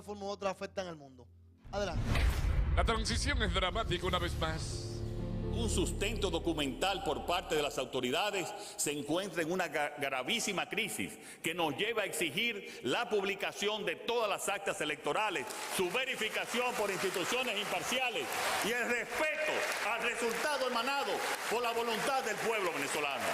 forma u otra afectan al mundo. Adelante. La transición es dramática una vez más. Un sustento documental por parte de las autoridades se encuentra en una gravísima crisis que nos lleva a exigir la publicación de todas las actas electorales, su verificación por instituciones imparciales y el respeto al resultado emanado por la voluntad del pueblo venezolano.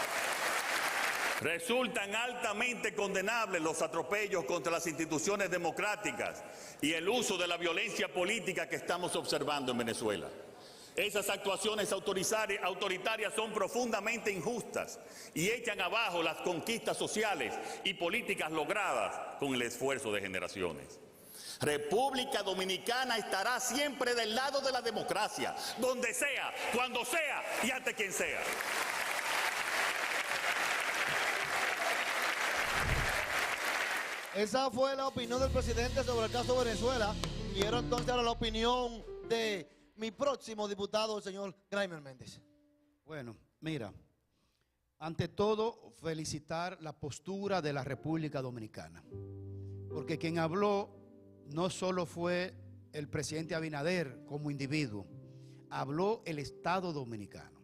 Resultan altamente condenables los atropellos contra las instituciones democráticas y el uso de la violencia política que estamos observando en Venezuela. Esas actuaciones autoritarias son profundamente injustas y echan abajo las conquistas sociales y políticas logradas con el esfuerzo de generaciones. República Dominicana estará siempre del lado de la democracia, donde sea, cuando sea y ante quien sea. Esa fue la opinión del presidente sobre el caso Venezuela. Quiero entonces ahora la opinión de mi próximo diputado, el señor Graimer Méndez. Bueno, mira, ante todo felicitar la postura de la República Dominicana, porque quien habló no solo fue el presidente Abinader como individuo, habló el Estado Dominicano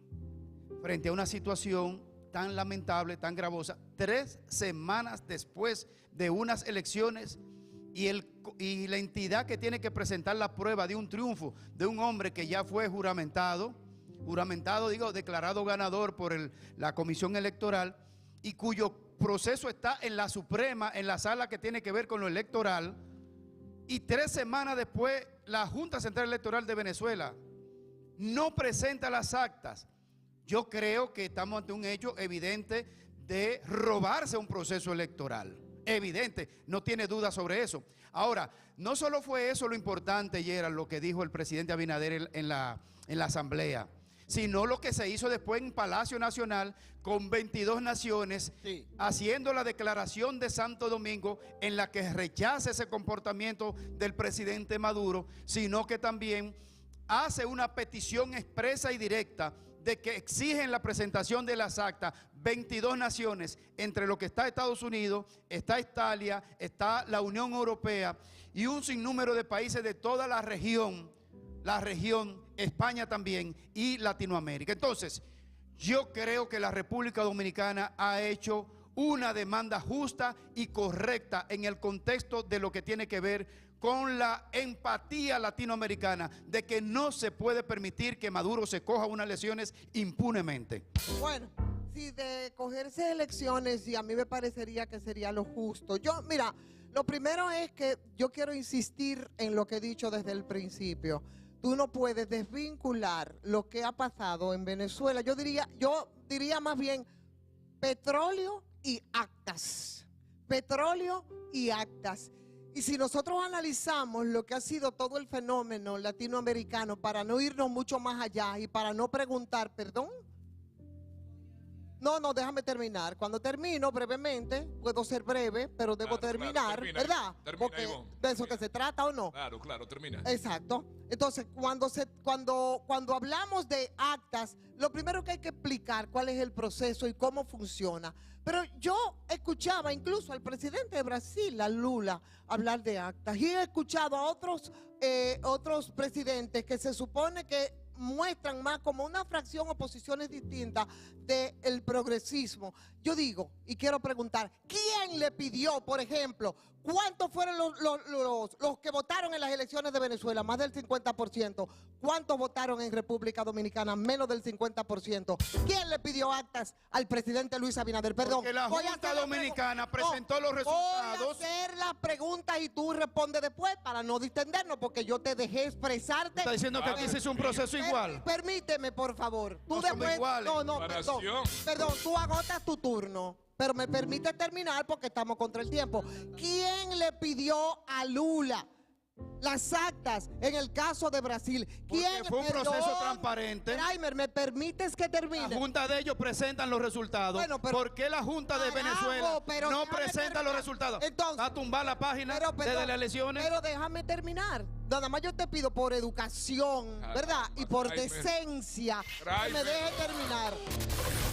frente a una situación tan lamentable, tan gravosa, 3 semanas después de unas elecciones y la entidad que tiene que presentar la prueba de un triunfo de un hombre que ya fue declarado ganador por la Comisión Electoral y cuyo proceso está en la Suprema, en la sala que tiene que ver con lo electoral, y 3 semanas después la Junta Central Electoral de Venezuela no presenta las actas. Yo creo que estamos ante un hecho evidente de robarse un proceso electoral. Evidente, no tiene duda sobre eso. Ahora, no solo fue eso lo importante, Gerald, lo que dijo el presidente Abinader en la asamblea, sino lo que se hizo después en Palacio Nacional con 22 naciones, sí, haciendo la declaración de Santo Domingo en la que rechaza ese comportamiento del presidente Maduro, sino que también hace una petición expresa y directa de que exigen la presentación de las actas 22 naciones, entre lo que está Estados Unidos, está Italia, está la Unión Europea y un sinnúmero de países de toda la región, España también y Latinoamérica. Entonces, yo creo que la República Dominicana ha hecho una demanda justa y correcta en el contexto de lo que tiene que ver con la empatía latinoamericana, de que no se puede permitir que Maduro se coja unas elecciones impunemente. Bueno, si de cogerse elecciones, y a mí me parecería que sería lo justo. Mira, lo primero es que yo quiero insistir en lo que he dicho desde el principio. Tú no puedes desvincular lo que ha pasado en Venezuela. Yo diría más bien petróleo y actas. Petróleo y actas. Y si nosotros analizamos lo que ha sido todo el fenómeno latinoamericano, para no irnos mucho más allá y para no preguntar, ¿perdón? No, déjame terminar. Cuando termino brevemente, puedo ser breve, pero debo terminar, termina, ¿verdad? Termina, porque Ivonne. de eso que se trata, ¿o no? Claro, termina. Exacto. Entonces, cuando hablamos de actas, lo primero que hay que explicar cuál es el proceso y cómo funciona. Pero yo escuchaba incluso al presidente de Brasil, a Lula, hablar de actas. Y he escuchado a otros presidentes que se supone que muestran más como una fracción o posiciones distintas del progresismo. Yo digo, y quiero preguntar, ¿quién le pidió, por ejemplo, cuántos fueron los que votaron en las elecciones de Venezuela? Más del 50%. ¿Cuántos votaron en República Dominicana? Menos del 50%. ¿Quién le pidió actas al presidente Luis Abinader? Perdón. Porque la Junta Dominicana presentó los resultados. Voy a hacer las preguntas y tú respondes después para no distendernos, porque yo te dejé expresarte. Está diciendo que aquí se hizo un proceso igual. Permíteme, por favor. Tú No somos iguales. Perdón, tú agotas tu turno. Pero me permite terminar porque estamos contra el tiempo. ¿Quién le pidió a Lula las actas en el caso de Brasil? ¿Quién? Porque fue un proceso transparente. Graimer, ¿me permites que termine? La Junta de ellos presentan los resultados. Bueno, pero, ¿por qué la Junta de Venezuela no presenta los resultados? Entonces, ¿va a tumbar la página desde las elecciones? Pero déjame terminar. Nada más yo te pido por educación, ¿verdad? Y por decencia que me deje terminar.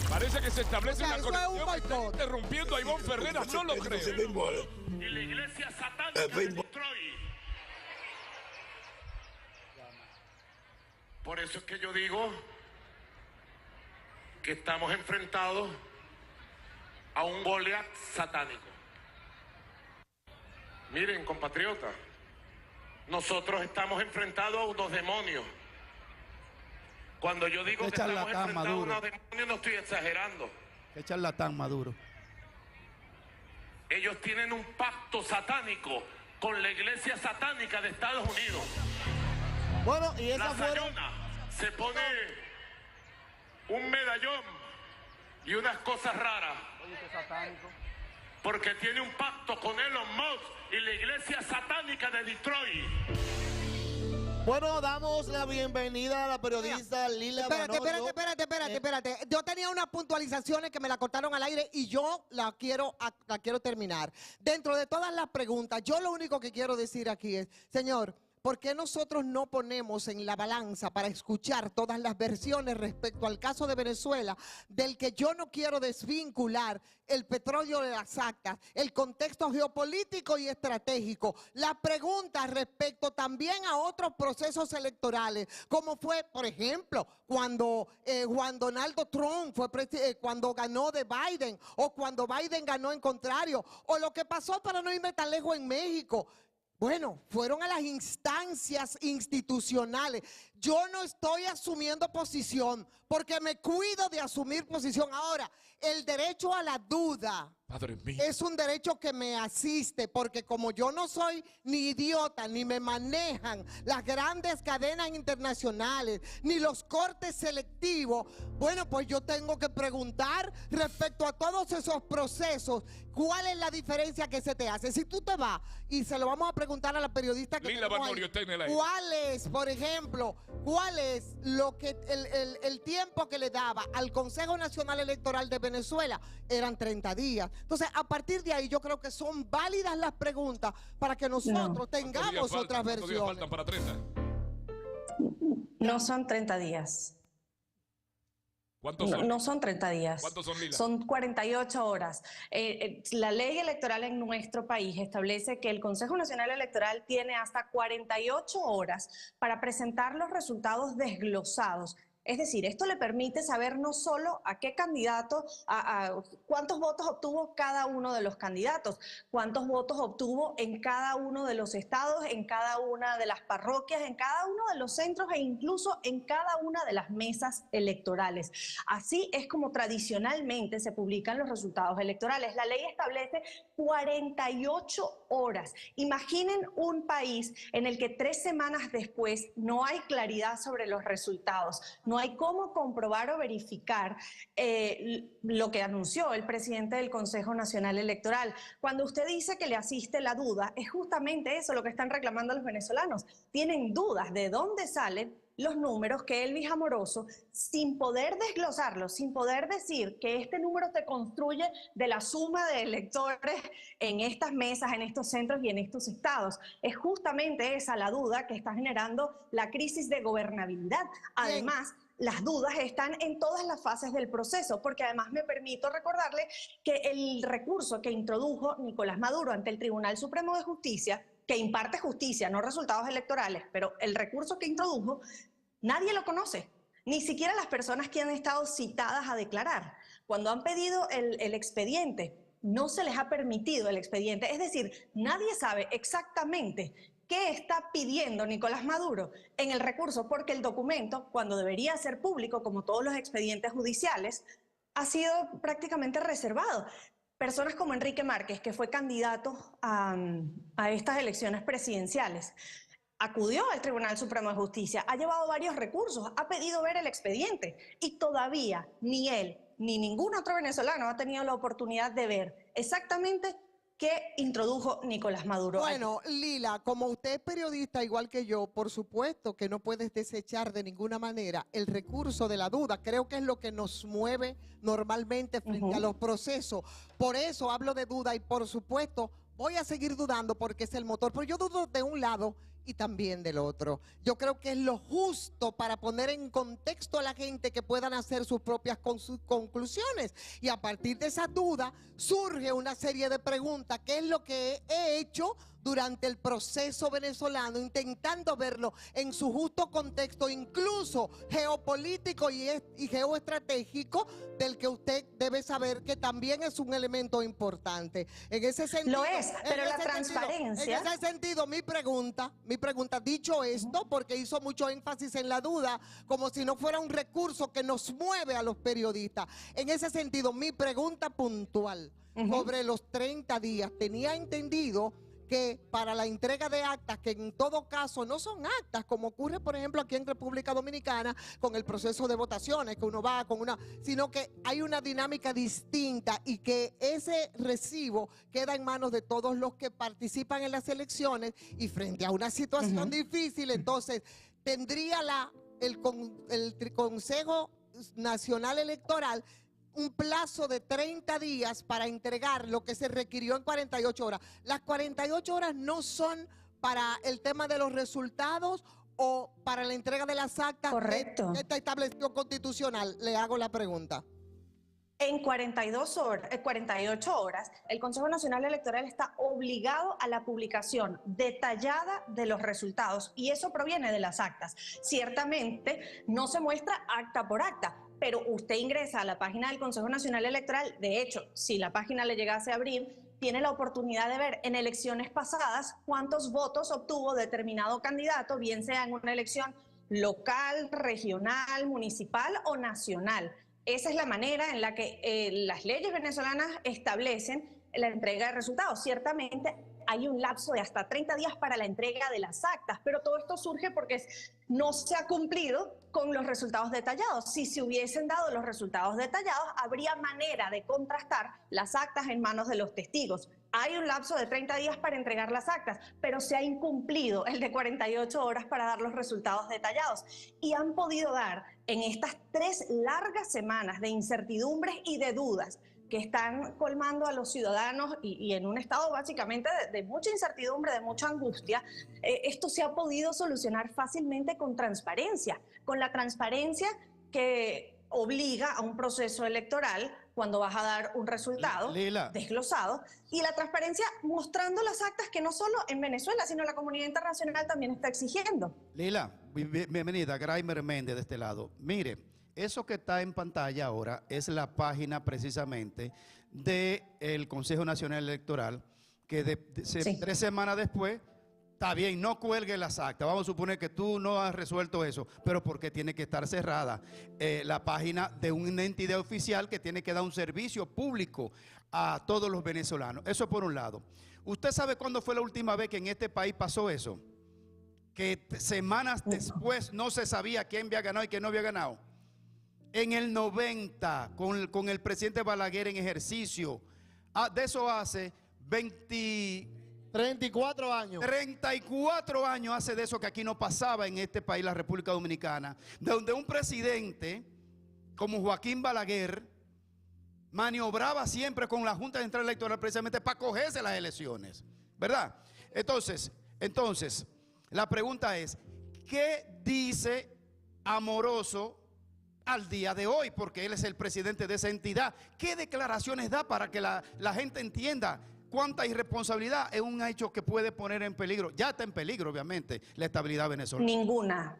Parece que se establece una conexión. Es un boicot. Interrumpiendo a Ivonne Ferreras, no lo creo. Y la iglesia satánica de Detroit Por eso es que yo digo que estamos enfrentados a un Goliat satánico. Miren, compatriotas, nosotros estamos enfrentados a unos demonios. Cuando yo digo que estamos enfrentados a unos demonios, no estoy exagerando. Qué charlatán, Maduro. Ellos tienen un pacto satánico con la iglesia satánica de Estados Unidos. Bueno, y esa La fueron... Sayona se pone un medallón y unas cosas raras. Porque tiene un pacto con Elon Musk y la iglesia satánica de Detroit. Bueno, damos la bienvenida a la periodista Lila Manoyo. Espérate. Yo tenía unas puntualizaciones que me la cortaron al aire y yo la quiero terminar. Dentro de todas las preguntas, yo lo único que quiero decir aquí es, señor, ¿por qué nosotros no ponemos en la balanza para escuchar todas las versiones respecto al caso de Venezuela, del que yo no quiero desvincular el petróleo de las actas, el contexto geopolítico y estratégico, las preguntas respecto también a otros procesos electorales, como fue, por ejemplo, cuando Juan Donaldo Trump cuando ganó de Biden, o cuando Biden ganó en contrario, o lo que pasó, para no irme tan lejos, en México? Bueno, fueron a las instancias institucionales. Yo no estoy asumiendo posición porque me cuido de asumir posición. Ahora, el derecho a la duda es un derecho que me asiste, porque como yo no soy ni idiota, ni me manejan las grandes cadenas internacionales, ni los cortes selectivos, bueno, pues yo tengo que preguntar respecto a todos esos procesos, ¿cuál es la diferencia que se te hace? Si tú te vas, y se lo vamos a preguntar a la periodista que Lila Manoyo, ¿cuál es, por ejemplo, cuál es lo que el tiempo que le daba al Consejo Nacional Electoral de Venezuela? Eran 30 días. Entonces, a partir de ahí, yo creo que son válidas las preguntas para que nosotros tengamos otras versiones. ¿Cuántos días faltan para 30? No son 30 días. ¿Cuántos son? No son 30 días. ¿Cuántos son, Lila? Son 48 horas. La ley electoral en nuestro país establece que el Consejo Nacional Electoral tiene hasta 48 horas para presentar los resultados desglosados. Es decir, esto le permite saber no solo a qué candidato, cuántos votos obtuvo cada uno de los candidatos, cuántos votos obtuvo en cada uno de los estados, en cada una de las parroquias, en cada uno de los centros e incluso en cada una de las mesas electorales. Así es como tradicionalmente se publican los resultados electorales. La ley establece 48 horas. Imaginen un país en el que 3 semanas después no hay claridad sobre los resultados. No hay cómo comprobar o verificar lo que anunció el presidente del Consejo Nacional Electoral. Cuando usted dice que le asiste la duda, es justamente eso lo que están reclamando los venezolanos. Tienen dudas de dónde salen los números que Elvis Amoroso, sin poder desglosarlos, sin poder decir que este número se construye de la suma de electores en estas mesas, en estos centros y en estos estados. Es justamente esa la duda que está generando la crisis de gobernabilidad. Además, las dudas están en todas las fases del proceso, porque además me permito recordarle que el recurso que introdujo Nicolás Maduro ante el Tribunal Supremo de Justicia, que imparte justicia, no resultados electorales, pero el recurso que introdujo, nadie lo conoce, ni siquiera las personas que han estado citadas a declarar. Cuando han pedido el expediente, no se les ha permitido el expediente, es decir, nadie sabe exactamente qué está pidiendo Nicolás Maduro en el recurso, porque el documento, cuando debería ser público, como todos los expedientes judiciales, ha sido prácticamente reservado. Personas como Enrique Márquez, que fue candidato a estas elecciones presidenciales, acudió al Tribunal Supremo de Justicia, ha llevado varios recursos, ha pedido ver el expediente y todavía ni él ni ningún otro venezolano ha tenido la oportunidad de ver exactamente qué introdujo Nicolás Maduro. Bueno, Lila, como usted es periodista igual que yo, por supuesto que no puedes desechar de ninguna manera el recurso de la duda. Creo que es lo que nos mueve normalmente frente a los procesos. Por eso hablo de duda y por supuesto voy a seguir dudando porque es el motor. Pero yo dudo de un lado y también del otro. Yo creo que es lo justo para poner en contexto a la gente que puedan hacer sus propias conclusiones. Y a partir de esa duda surge una serie de preguntas. ¿Qué es lo que he hecho durante el proceso venezolano, intentando verlo en su justo contexto, incluso geopolítico y geoestratégico, del que usted debe saber que también es un elemento importante. En ese sentido, lo es, pero la transparencia. En ese sentido, mi pregunta, dicho esto, porque hizo mucho énfasis en la duda, como si no fuera un recurso que nos mueve a los periodistas. En ese sentido, mi pregunta puntual sobre los 30 días, tenía entendido que para la entrega de actas, que en todo caso no son actas, como ocurre por ejemplo aquí en República Dominicana con el proceso de votaciones, que uno va con sino que hay una dinámica distinta y que ese recibo queda en manos de todos los que participan en las elecciones, y frente a una situación difícil, entonces tendría el Consejo Nacional Electoral un plazo de 30 días para entregar lo que se requirió en 48 horas. ¿Las 48 horas no son para el tema de los resultados o para la entrega de las actas? Correcto. Que está establecido constitucional. Le hago la pregunta. En 48 horas, el Consejo Nacional Electoral está obligado a la publicación detallada de los resultados, y eso proviene de las actas. Ciertamente no se muestra acta por acta, pero usted ingresa a la página del Consejo Nacional Electoral. De hecho, si la página le llegase a abrir, tiene la oportunidad de ver en elecciones pasadas cuántos votos obtuvo determinado candidato, bien sea en una elección local, regional, municipal o nacional. Esa es la manera en la que las leyes venezolanas establecen la entrega de resultados. Ciertamente hay un lapso de hasta 30 días para la entrega de las actas, pero todo esto surge porque no se ha cumplido con los resultados detallados. Si se hubiesen dado los resultados detallados, habría manera de contrastar las actas en manos de los testigos. Hay un lapso de 30 días para entregar las actas, pero se ha incumplido el de 48 horas para dar los resultados detallados. Y han podido dar en estas 3 largas semanas de incertidumbres y de dudas que están colmando a los ciudadanos y en un estado básicamente de mucha incertidumbre, de mucha angustia, esto se ha podido solucionar fácilmente con transparencia, con la transparencia que obliga a un proceso electoral cuando vas a dar un resultado desglosado, y la transparencia mostrando las actas que no solo en Venezuela, sino la comunidad internacional también está exigiendo. Lila, bienvenida, Graimer Méndez de este lado. Mire, eso que está en pantalla ahora es la página precisamente del Consejo Nacional Electoral, que 3 semanas después, está bien, no cuelgue las actas. Vamos a suponer que tú no has resuelto eso, pero porque tiene que estar cerrada la página de una entidad oficial que tiene que dar un servicio público a todos los venezolanos. Eso por un lado. ¿Usted sabe cuándo fue la última vez que en este país pasó eso? Que semanas después no se sabía quién había ganado y quién no había ganado. En el 90, con el presidente Balaguer en ejercicio. De eso hace 34 años. 34 años hace de eso que aquí no pasaba en este país, la República Dominicana, donde un presidente como Joaquín Balaguer maniobraba siempre con la Junta Central Electoral precisamente para cogerse las elecciones, ¿verdad? Entonces, la pregunta es, ¿qué dice Amoroso al día de hoy? Porque él es el presidente de esa entidad. ¿Qué declaraciones da para que la gente entienda cuánta irresponsabilidad es un hecho que puede poner en peligro? Ya está en peligro, obviamente, la estabilidad venezolana.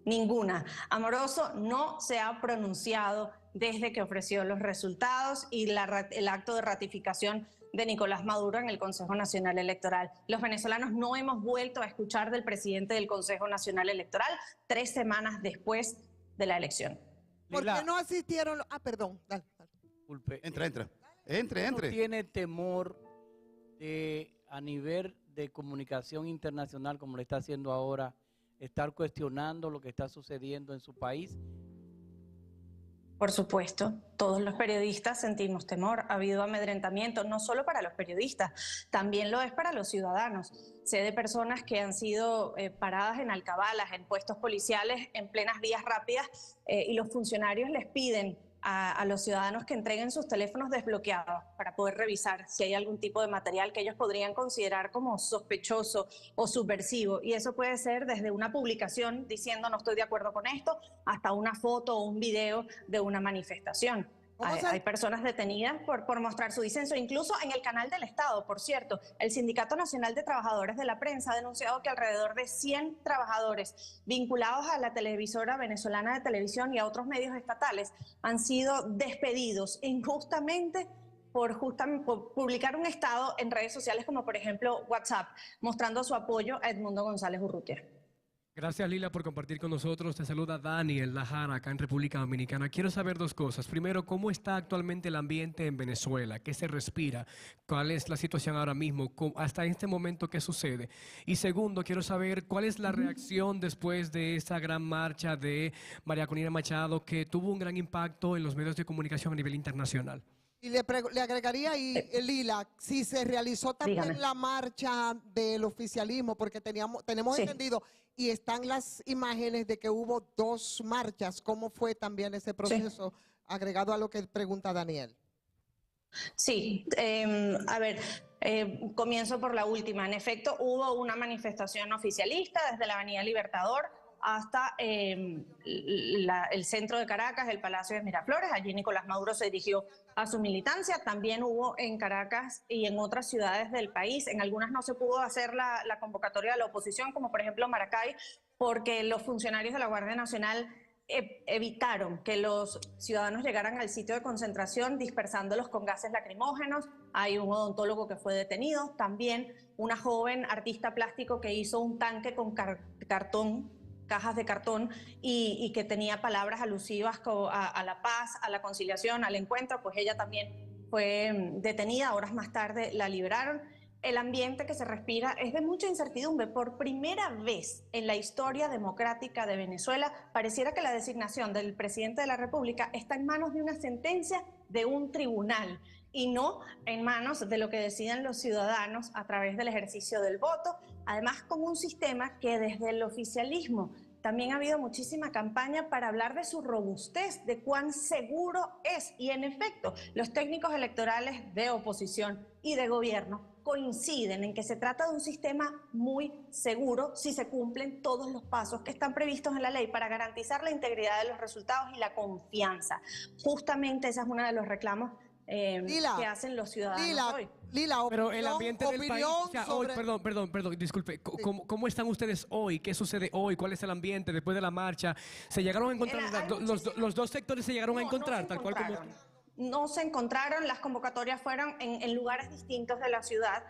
Ninguna. Amoroso no se ha pronunciado desde que ofreció los resultados y el acto de ratificación de Nicolás Maduro en el Consejo Nacional Electoral. Los venezolanos no hemos vuelto a escuchar del presidente del Consejo Nacional Electoral 3 semanas después de la elección. ¿Por qué no asistieron? Perdón. Dale. Disculpe. Entre. ¿No tiene temor de, a nivel de comunicación internacional, como le está haciendo ahora, estar cuestionando lo que está sucediendo en su país? Por supuesto, todos los periodistas sentimos temor. Ha habido amedrentamiento, no solo para los periodistas, también lo es para los ciudadanos. Sé de personas que han sido paradas en alcabalas, en puestos policiales, en plenas vías rápidas, y los funcionarios les piden a los ciudadanos que entreguen sus teléfonos desbloqueados para poder revisar si hay algún tipo de material que ellos podrían considerar como sospechoso o subversivo. Y eso puede ser desde una publicación diciendo no estoy de acuerdo con esto, hasta una foto o un video de una manifestación. Hay personas detenidas por mostrar su disenso, incluso en el canal del Estado, por cierto. El Sindicato Nacional de Trabajadores de la Prensa ha denunciado que alrededor de 100 trabajadores vinculados a la televisora venezolana de televisión y a otros medios estatales han sido despedidos injustamente por publicar un estado en redes sociales como por ejemplo WhatsApp, mostrando su apoyo a Edmundo González Urrutia. Gracias, Lila, por compartir con nosotros. Te saluda Daniel Lajara, acá en República Dominicana. Quiero saber dos cosas. Primero, ¿cómo está actualmente el ambiente en Venezuela? ¿Qué se respira? ¿Cuál es la situación ahora mismo? Hasta este momento, ¿qué sucede? Y segundo, quiero saber cuál es la reacción después de esa gran marcha de María Corina Machado, que tuvo un gran impacto en los medios de comunicación a nivel internacional. Y le agregaría ahí, Lila, si se realizó también la marcha del oficialismo, porque tenemos entendido, y están las imágenes de que hubo 2 marchas. ¿Cómo fue también ese proceso, agregado a lo que pregunta Daniel? Sí, a ver, comienzo por la última. En efecto, hubo una manifestación oficialista desde la Avenida Libertador hasta el centro de Caracas, el Palacio de Miraflores. Allí Nicolás Maduro se dirigió a su militancia. También hubo en Caracas y en otras ciudades del país. En algunas no se pudo hacer la convocatoria de la oposición, como por ejemplo Maracay, porque los funcionarios de la Guardia Nacional evitaron que los ciudadanos llegaran al sitio de concentración dispersándolos con gases lacrimógenos. Hay un odontólogo que fue detenido. También una joven artista plástico que hizo un tanque con cajas de cartón y que tenía palabras alusivas a la paz, a la conciliación, al encuentro, pues ella también fue detenida. Horas más tarde la liberaron. El ambiente que se respira es de mucha incertidumbre. Por primera vez en la historia democrática de Venezuela, pareciera que la designación del presidente de la República está en manos de una sentencia de un tribunal y no en manos de lo que decidan los ciudadanos a través del ejercicio del voto, además con un sistema que desde el oficialismo también ha habido muchísima campaña para hablar de su robustez, de cuán seguro es. Y en efecto, los técnicos electorales de oposición y de gobierno coinciden en que se trata de un sistema muy seguro si se cumplen todos los pasos que están previstos en la ley para garantizar la integridad de los resultados y la confianza. Justamente ese es uno de los reclamos que hacen los ciudadanos hoy. Pero el ambiente del país, o sea, hoy, perdón, disculpe, ¿cómo están ustedes hoy? ¿Qué sucede hoy? ¿Cuál es el ambiente después de la marcha? ¿Se llegaron a encontrar, los dos sectores se llegaron a encontrar, tal cual como...? No se encontraron, las convocatorias fueron en lugares distintos de la ciudad.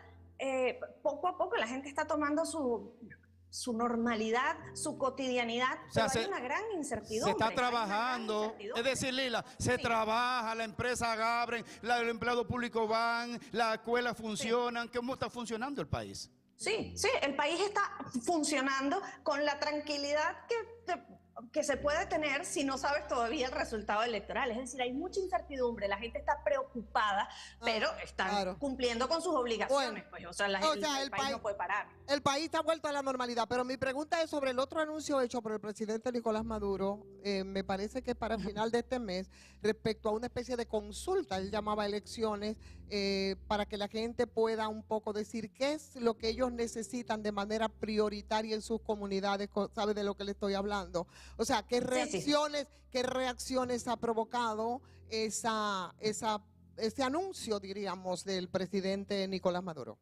Poco a poco la gente está tomando su normalidad, su cotidianidad, o sea, pero hay una gran incertidumbre. Se está trabajando, es decir, Lila, se trabaja, la empresa abren, los empleados públicos van, las escuelas funcionan. ¿Cómo está funcionando el país? Sí, el país está funcionando con la tranquilidad que se puede tener si no sabes todavía el resultado electoral. Es decir, hay mucha incertidumbre, la gente está preocupada, pero están cumpliendo con sus obligaciones. Bueno, pues, el país no puede parar. El país está vuelto a la normalidad, pero mi pregunta es sobre el otro anuncio hecho por el presidente Nicolás Maduro, me parece que para el final de este mes, respecto a una especie de consulta, él llamaba elecciones, para que la gente pueda un poco decir qué es lo que ellos necesitan de manera prioritaria en sus comunidades, ¿sabe de lo que le estoy hablando? O sea, ¿qué reacciones ha provocado ese anuncio, diríamos, del presidente Nicolás Maduro?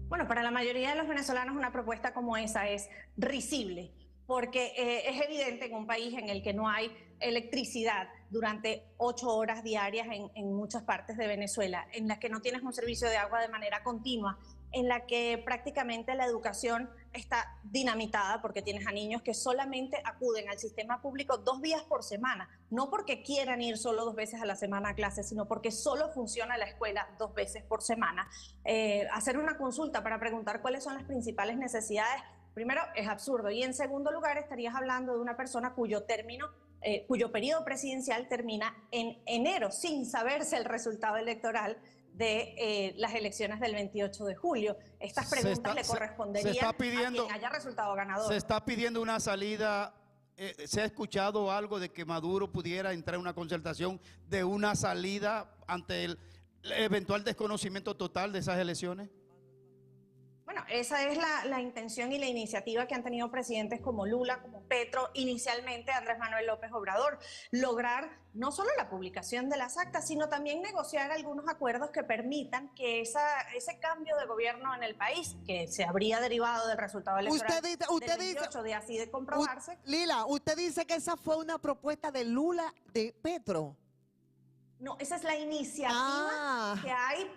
Bueno, para la mayoría de los venezolanos una propuesta como esa es risible, porque es evidente en un país en el que no hay electricidad durante 8 horas diarias en muchas partes de Venezuela, en las que no tienes un servicio de agua de manera continua, en la que prácticamente la educación está dinamitada porque tienes a niños que solamente acuden al sistema público 2 días por semana, no porque quieran ir solo 2 veces a la semana a clases, sino porque solo funciona la escuela 2 veces por semana. Hacer una consulta para preguntar cuáles son las principales necesidades, primero, es absurdo, y en segundo lugar estarías hablando de una persona cuyo periodo presidencial termina en enero, sin saberse el resultado electoral de las elecciones del 28 de julio. Estas preguntas le corresponderían a quien haya resultado ganador. Se está pidiendo una salida. ¿Se ha escuchado algo de que Maduro pudiera entrar en una concertación de una salida ante el eventual desconocimiento total de esas elecciones? Bueno, Bueno, esa es la intención y la iniciativa que han tenido presidentes como Lula, como Petro, inicialmente Andrés Manuel López Obrador, lograr no solo la publicación de las actas, sino también negociar algunos acuerdos que permitan que ese cambio de gobierno en el país, que se habría derivado del resultado electoral del 28 de así de comprobarse. Lila, usted dice que esa fue una propuesta de Lula, de Petro. No, esa es la iniciativa que hay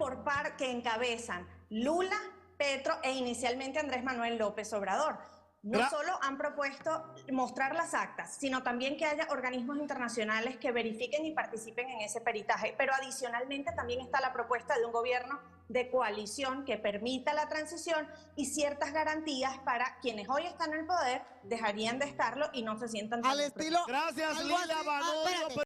que encabezan Lula, Petro e inicialmente Andrés Manuel López Obrador. No solo han propuesto mostrar las actas, sino también que haya organismos internacionales que verifiquen y participen en ese peritaje. Pero adicionalmente también está la propuesta de un gobierno de coalición que permita la transición y ciertas garantías para quienes hoy están en el poder dejarían de estarlo y no se sientan tan al estilo. Gracias, Lila Banurio.